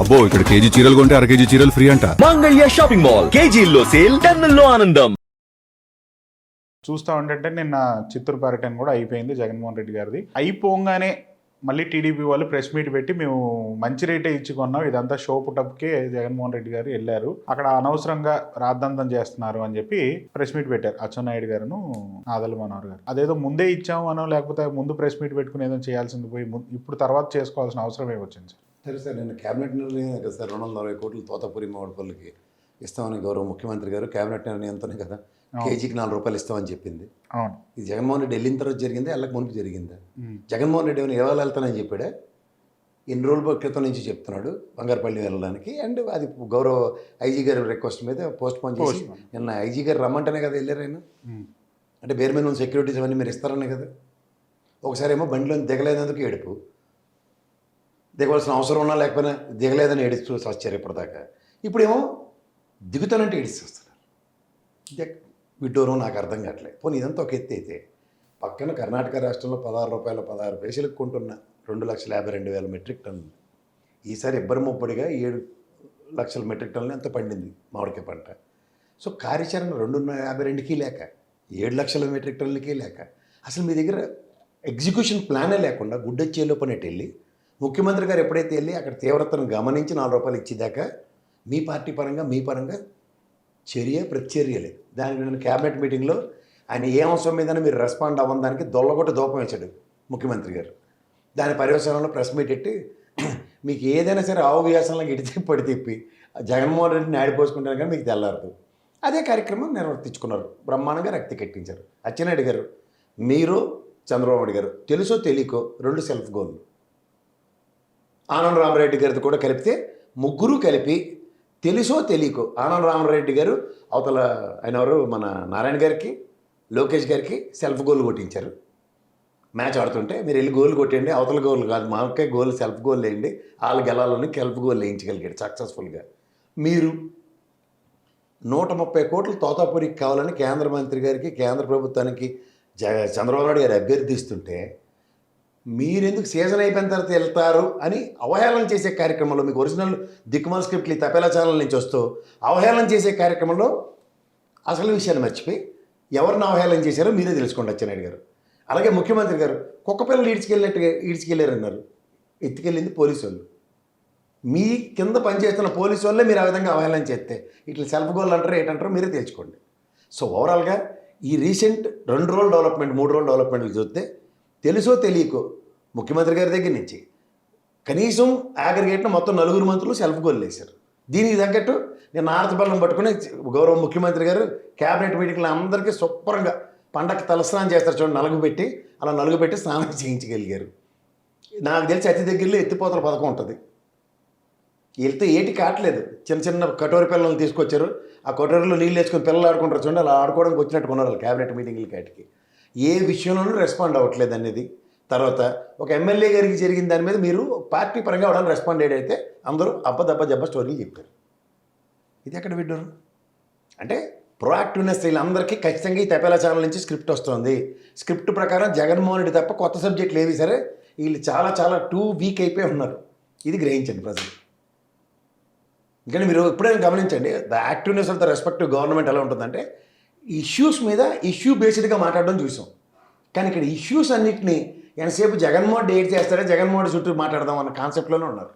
అబ్బో ఇక్కడ కేజీ చీరలు కొంటే అర కేజీ చీరలు ఫ్రీ అంట. మంగళ్య షాపింగ్ మాల్ కేజీల్లో సేల్ టన్నుల్లో ఆనందం. చూస్తా ఉంటే నిన్న చిత్తూరు పర్యటన కూడా అయిపోయింది జగన్మోహన్ రెడ్డి గారిది. అయిపోగానే మళ్ళీ టీడీపీ వాళ్ళు ప్రెస్ మీట్ పెట్టి మేము మంచి రేటే ఇచ్చి కొన్నాం, ఇదంతా షో పుటప్కే జగన్మోహన్ రెడ్డి గారు వెళ్ళారు, అక్కడ అనవసరంగా రాద్దంతం చేస్తున్నారు అని చెప్పి ప్రెస్ మీట్ పెట్టారు అచ్చెన్నాయుడు గారును ఆదల మనోహర్ గారు. అదేదో ముందే ఇచ్చాము అనో లేకపోతే ముందు ప్రెస్ మీట్ పెట్టుకుని ఏదో చేయాల్సింది పోయి ఇప్పుడు తర్వాత చేసుకోవాల్సిన అవసరం ఏమొచ్చింది సార్? సరే సార్, నేను క్యాబినెట్ నిర్ణయం కదా సార్ 220 కోట్లు తోతపురి మామిడిపల్లికి ఇస్తామని గౌరవ ముఖ్యమంత్రి గారు క్యాబినెట్ నిర్ణయంతోనే కదా కేజీకి 4 రూపాయలు ఇస్తామని చెప్పింది. ఇది జగన్మోహన్ రెడ్డి వెళ్ళిన తర్వాత జరిగిందా, వెళ్ళక మునుపు జరిగిందా? జగన్మోహన్ రెడ్డి ఏమైనా ఇవాళ వెళ్తానని చెప్పాడా? ఎన్ని రోజుల క్రితం నుంచి చెప్తున్నాడు బంగారపల్లి వెళ్ళడానికి. అండ్ అది గౌరవ ఐజీ గారి రిక్వెస్ట్ మీద పోస్ట్ పోన్ చేసి నిన్న ఐజీ గారు రమ్మంటేనే కదా వెళ్ళారు ఆయన. అంటే బేర్ మినిమం సెక్యూరిటీస్ అవన్నీ మీరు ఇస్తారనే కదా. ఒకసారి ఏమో బండిలో దిగలేనందుకు ఏడుపు, దిగవలసిన అవసరం ఉన్నా లేకపోయినా దిగలేదని ఏడుస్తూ వచ్చారు ఇప్పటిదాకా. ఇప్పుడేమో దిగుతానంటే ఏడిస్తూ వస్తున్నారు. విడ్డూరం నాకు అర్థం కావట్లేదు. పోనీ ఇదంతా ఒక ఎత్తి అయితే పక్కన కర్ణాటక రాష్ట్రంలో 16 రూపాయల 16 పైసలకు కొంటున్న 2,52,000 మెట్రిక్ టన్నులు ఈసారి ఇబ్బరి ముప్పడిగా 7 లక్షల మెట్రిక్ టన్నులు ఎంత పండింది మామిడికాయ పంట. సో కార్యాచరణ 252కి లేక 7 లక్షల మెట్రిక్ టన్నులకి లేక అసలు మీ దగ్గర ఎగ్జిక్యూషన్ ప్లానే లేకుండా గుడ్డొచ్చేలో పనేటి వెళ్ళి ముఖ్యమంత్రి గారు ఎప్పుడైతే వెళ్ళి అక్కడ తీవ్రతను గమనించి 4 రూపాయలు ఇచ్చేదాకా మీ పార్టీ పరంగా మీ పరంగా చర్య ప్రతిచర్యలే. దానికి నేను క్యాబినెట్ మీటింగ్లో ఆయన ఏ అంశం మీదనే మీరు రెస్పాండ్ అవ్వడానికి దొల్లగొట్టి దూపం వేశాడు ముఖ్యమంత్రి గారు. దాని పర్యవసానంలో ప్రెస్ మీట్ పెట్టి మీకు ఏదైనా సరే ఆవువ్యాసంలో ఇడితే పడి తిప్పి జగన్మోహన్ రెడ్డిని ఆడిపోసుకుంటాను కానీ మీకు తెల్లారదు. అదే కార్యక్రమం నిర్వర్తించుకున్నారు, బ్రహ్మాండంగా రక్తి కట్టించారు. అచ్చెన్నాయుడు గారు, మీరు చంద్రబాబు నాయుడు గారు తెలుసో తెలియకో 2 సెల్ఫ్ గోల్లు. ఆనంద రామరెడ్డి గారితో కూడా కలిపితే ముగ్గురు కలిపి తెలుసో తెలియకో ఆనంద రామరెడ్డి గారు అవతల ఆయన ఎవరు మన నారాయణ గారికి లోకేష్ గారికి సెల్ఫ్ గోల్ కొట్టించారు. మ్యాచ్ ఆడుతుంటే మీరు వెళ్ళి గోల్ కొట్టేయండి, అవతల గోల్ కాదు మాకే గోల్ సెల్ఫ్ గోల్ వేయండి, వాళ్ళు గెలాలని సెల్ఫ్ గోల్ వేయించగలిగాడు సక్సెస్ఫుల్గా. మీరు 130 కోట్లు తోతాపురికి కావాలని కేంద్ర మంత్రి గారికి కేంద్ర ప్రభుత్వానికి చంద్రబాబు నాయుడు గారు అభ్యర్థిస్తుంటే మీరెందుకు సీజన్ అయిపోయిన తర్వాత వెళ్తారు అని అవహేళన చేసే కార్యక్రమంలో మీకు ఒరిజినల్ దిక్కుమాల స్క్రిప్ట్లు ఈ తపేలా ఛానల్ నుంచి వస్తూ అవహేళన చేసే కార్యక్రమంలో అసలు విషయాన్ని మర్చిపోయి ఎవరిని అవహేళన చేశారో మీరే తెలుసుకోండి అచ్చెన్నాయుడు గారు. అలాగే ముఖ్యమంత్రి గారు కుక్కపిల్లలు ఈడ్చుకెళ్ళారన్నారు, ఎత్తుకెళ్ళింది పోలీసు వాళ్ళు. మీ కింద పనిచేస్తున్న పోలీసు వాళ్ళే మీరు ఆ విధంగా అవహేళన చేస్తే ఇట్లా సెల్ఫ్ గోల్ అంటారు ఏంటంటారో మీరే తెలుసుకోండి. సో ఓవరాల్గా ఈ రీసెంట్ 2 రోజుల డెవలప్మెంట్ 3 రోజుల డెవలప్మెంట్లు చూస్తే తెలుసో తెలియకో ముఖ్యమంత్రి గారి దగ్గర నుంచి కనీసం అగ్రిగేట్ను మొత్తం 4 మంత్రులు సెల్ఫ్ గోల్ వేశారు. దీనికి తగ్గట్టు నేను ఆర్తబలం పట్టుకుని గౌరవ ముఖ్యమంత్రి గారు క్యాబినెట్ మీటింగ్లో అందరికీ శుభ్రంగా పండగ తలస్నానం చేస్తారు చూడండి, నలుగుపెట్టి అలా నలుగుపెట్టి స్నానం చేయించగలిగారు. నాకు తెలిసి అతి దగ్గరలో ఎత్తిపోతల పథకం ఉంటుంది. వెళ్తే ఏటి కావట్లేదు, చిన్న చిన్న కటోరి పిల్లల్ని తీసుకొచ్చారు, ఆ కటోరిలో నీళ్ళు వేసుకొని పిల్లలు ఆడుకుంటారు చూడండి, అలా ఆడుకోవడానికి వచ్చినట్టు కొన్నారు వాళ్ళు క్యాబినెట్ మీటింగ్లకి. వాటికి ఏ విషయంలోనూ రెస్పాండ్ అవ్వట్లేదు అనేది. తర్వాత ఒక ఎమ్మెల్యే గారికి జరిగిన దాని మీద మీరు పార్టీ పరంగా అవడానికి రెస్పాండ్ అయ్యేదైతే అందరూ అబ్బ స్టోరీలు చెప్పారు. ఇది ఎక్కడ విడ్డూరు? అంటే ప్రొయాక్టివ్నెస్ వీళ్ళందరికీ ఖచ్చితంగా ఈ తపేలా ఛానల్ నుంచి స్క్రిప్ట్ వస్తుంది. స్క్రిప్ట్ ప్రకారం జగన్మోహన్ రెడ్డి తప్ప కొత్త సబ్జెక్టులు ఏవి సరే వీళ్ళు చాలా చాలా టూ వీక్ అయిపోయి ఉన్నారు. ఇది గ్రహించండి ప్రజలు. ఎందుకంటే మీరు ఎప్పుడైనా గమనించండి, the activeness of the respective government ఎలా ఉంటుందంటే ఇష్యూస్ మీద ఇష్యూ బేస్డ్గా మాట్లాడడం చూసాం. కానీ ఇక్కడ ఇష్యూస్ అన్నింటినీ ఎంతసేపు జగన్మోహన్ రెడ్డి ఏడ్ చేస్తారే జగన్మోహన్ రెడ్డి చుట్టూ మాట్లాడదాం అన్న కాన్సెప్ట్లోనే ఉన్నారు.